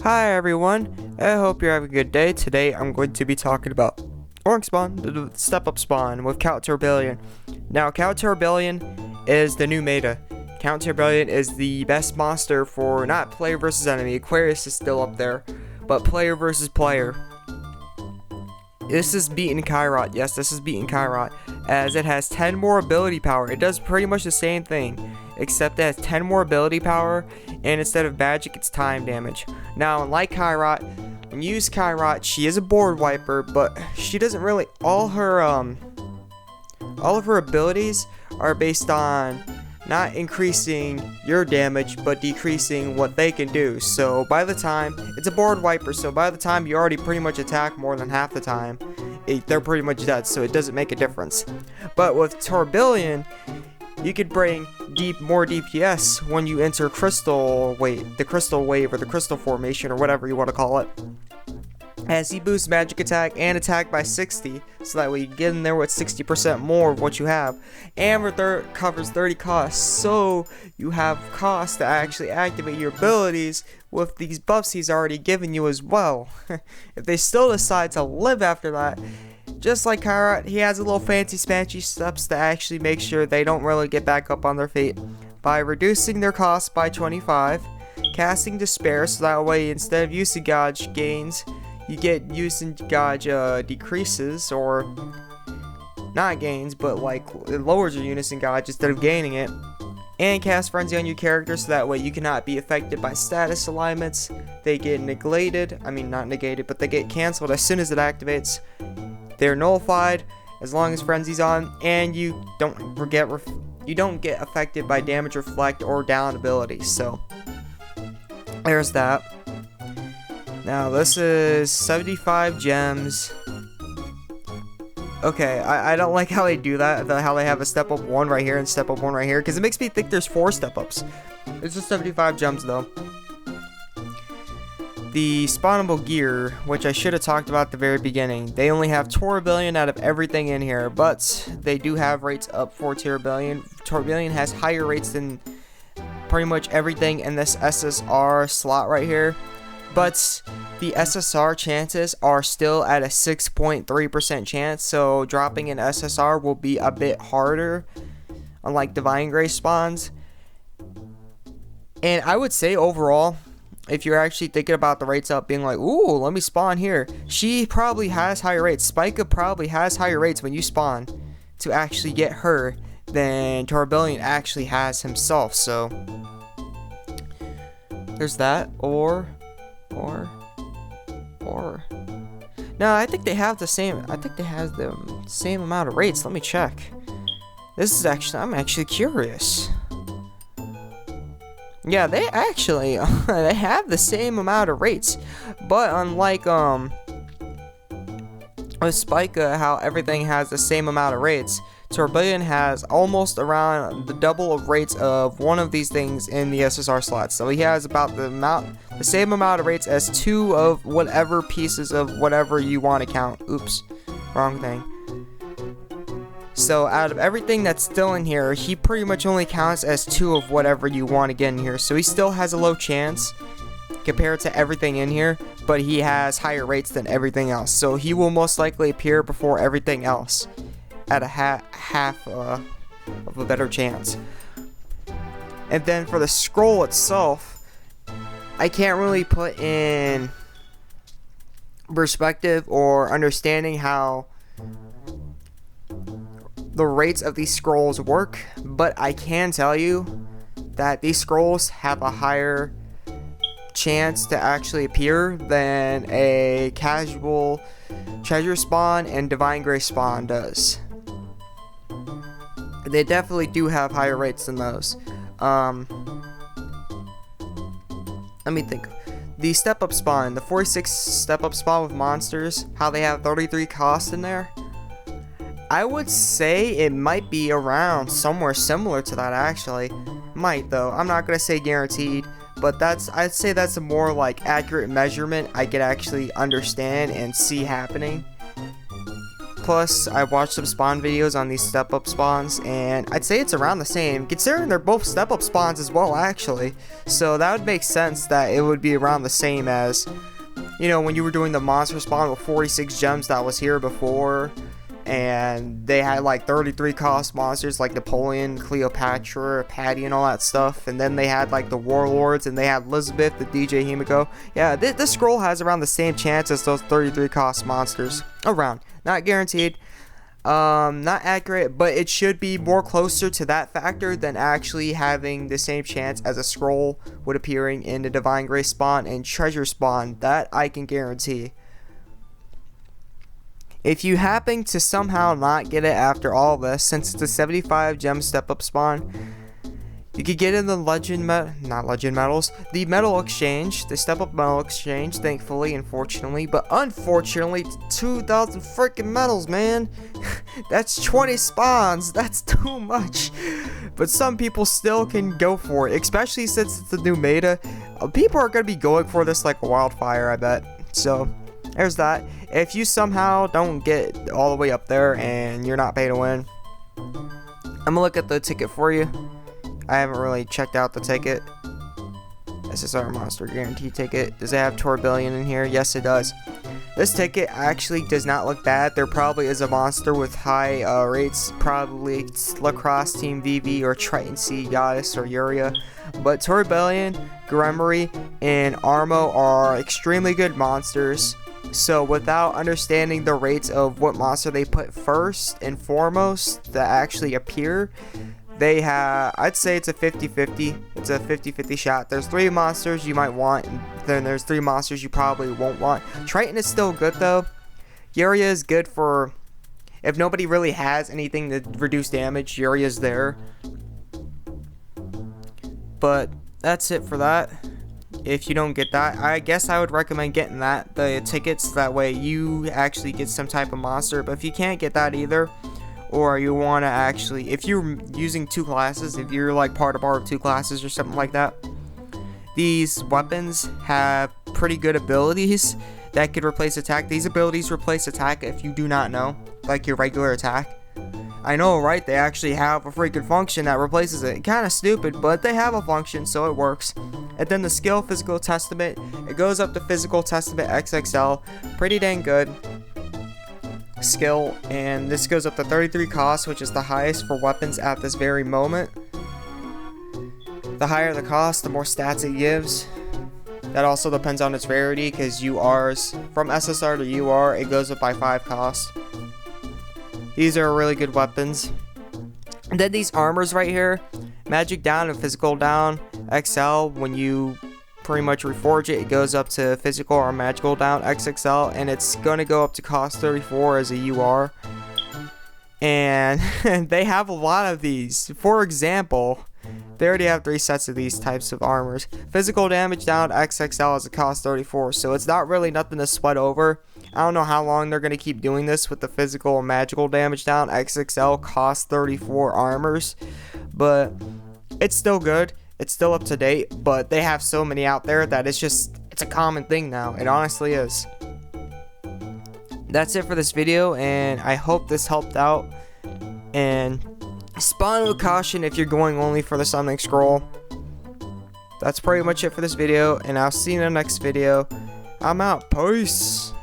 Hi everyone, I hope you're having a good day. Today I'm going to be talking about Orange Spawn, the Step Up Spawn with Count Turbillion. Now Count Turbillion is the new meta. Count Turbillion is the best monster for not player versus enemy. Aquarius is still up there, but player versus player. This is beating Kairat. Yes, this is beating Kairat, as it has 10 more ability power. It does pretty much the same thing, except it has 10 more ability power, and instead of magic, it's time damage. Now, unlike Kairat, when you use Kairat, she is a board wiper, but she doesn't really, all of her abilities are based on not increasing your damage, but decreasing what they can do. So by the time, it's a board wiper, so by the time you already pretty much attack more than half the time, they're pretty much dead, so it doesn't make a difference. But with Turbillion, you could bring more DPS when you enter the crystal wave or the crystal formation or whatever you want to call it, as he boosts magic attack and attack by 60, so that way you get in there with 60% more of what you have, and covers 30 costs, so you have costs to actually activate your abilities with these buffs he's already given you as well. If they still decide to live after that, just like Kairat, he has a little fancy smanchy steps to actually make sure they don't really get back up on their feet by reducing their costs by 25, casting Despair, so that way instead of using Gauge gains, you get using Gauge decreases, or not gains, but like it lowers your Unison Gauge instead of gaining it. And cast Frenzy on your character, so that way you cannot be affected by status alignments. They get neglected, not negated, but they get cancelled as soon as it activates. They're nullified as long as Frenzy's on, and you don't get affected by damage reflect or down abilities. So there's that. Now this is 75 gems. Okay, I don't like how they do that, how they have a step up 1 right here and step up 1 right here, because it makes me think there's 4 step ups. It's just 75 gems though. The spawnable gear, which I should have talked about at the very beginning, they only have Turbillion out of everything in here, but they do have rates up for Turbillion. Turbillion has higher rates than pretty much everything in this SSR slot right here, but the SSR chances are still at a 6.3% chance, so dropping an SSR will be a bit harder, unlike Divine Grace spawns. And I would say overall, if you're actually thinking about the rates up, being like, ooh, let me spawn here, she probably has higher rates. Spica probably has higher rates when you spawn to actually get her than Turbillion actually has himself. So there's that. Or no, I think they have the same. I think they have the same amount of rates. Let me check. I'm actually curious. Yeah, they actually they have the same amount of rates, but unlike with Spica, how everything has the same amount of rates, Turbillion has almost around the double of rates of one of these things in the SSR slots. So he has about the same amount of rates as 2 of whatever pieces of whatever you want to count. Oops, wrong thing. So out of everything that's still in here, he pretty much only counts as 2 of whatever you want to get in here. So he still has a low chance compared to everything in here, but he has higher rates than everything else. So he will most likely appear before everything else at a half of a better chance. And then for the scroll itself, I can't really put in perspective or understanding how the rates of these scrolls work, but I can tell you that these scrolls have a higher chance to actually appear than a casual treasure spawn and Divine Grace spawn does. They definitely do have higher rates than those. Let me think. The step up spawn, the 46 step up spawn with monsters, how they have 33 costs in there, I would say it might be around somewhere similar to that actually. Might though. I'm not gonna say guaranteed, but I'd say that's a more like accurate measurement I could actually understand and see happening. Plus, I watched some spawn videos on these step-up spawns, and I'd say it's around the same, considering they're both step-up spawns as well, actually. So that would make sense that it would be around the same as, you know, when you were doing the monster spawn with 46 gems that was here before, and they had like 33 cost monsters like Napoleon, Cleopatra, Patty, and all that stuff. And then they had like the Warlords, and they had Elizabeth, the DJ Himiko. Yeah, this scroll has around the same chance as those 33 cost monsters. Around. Not guaranteed. Not accurate, but it should be more closer to that factor than actually having the same chance as a scroll would appearing in the Divine Grace spawn and Treasure spawn. That I can guarantee. If you happen to somehow not get it after all this, since it's a 75 gem step up spawn, you could get in the the metal exchange, the step up metal exchange, thankfully and fortunately, but unfortunately, 2,000 freaking medals, man. That's 20 spawns, that's too much. But some people still can go for it, especially since it's a new meta. People are going to be going for this like a wildfire, I bet. So, there's that. If you somehow don't get all the way up there and you're not pay to win, I'm gonna look at the ticket for you. I haven't really checked out the ticket. SSR Monster Guarantee ticket. Does it have Tourbillon in here? Yes, it does. This ticket actually does not look bad. There probably is a monster with high rates. Probably Lacrosse Team VV or Triton Sea Goddess or Uria. But Tourbillon, Gremory, and Armo are extremely good monsters. So without understanding the rates of what monster they put first and foremost that actually appear, they have, I'd say it's a 50-50. It's a 50-50 shot. There's 3 monsters you might want, and then there's 3 monsters you probably won't want. Triton is still good though. Uria is good for if nobody really has anything to reduce damage. Uria's there. But that's it for that. If you don't get that, I guess I would recommend getting the tickets. That way you actually get some type of monster. But if you can't get that either, or you want to actually, if you're using 2 classes, if you're like part of our 2 classes or something like that, these weapons have pretty good abilities that could replace attack. These abilities replace attack if you do not know, like your regular attack. I know, right? They actually have a freaking function that replaces it. Kind of stupid, but they have a function, so it works. And then the skill Physical Testament, it goes up to Physical Testament XXL. Pretty dang good skill, and this goes up to 33 cost, which is the highest for weapons at this very moment. The higher the cost, the more stats it gives. That also depends on its rarity, because URs, from SSR to UR, it goes up by 5 cost. These are really good weapons. And then these armors right here, Magic down and Physical down, XL, when you pretty much reforge it, it goes up to Physical or Magical down, XXL, and it's going to go up to cost 34 as a UR. And they have a lot of these. For example, they already have 3 sets of these types of armors. Physical damage down, XXL as a cost 34, so it's not really nothing to sweat over. I don't know how long they're going to keep doing this with the physical and magical damage down. XXL cost 34 armors, but it's still good. It's still up to date, but they have so many out there that it's a common thing now. It honestly is. That's it for this video, and I hope this helped out. And spawn with caution if you're going only for the summoning scroll. That's pretty much it for this video, and I'll see you in the next video. I'm out. Peace.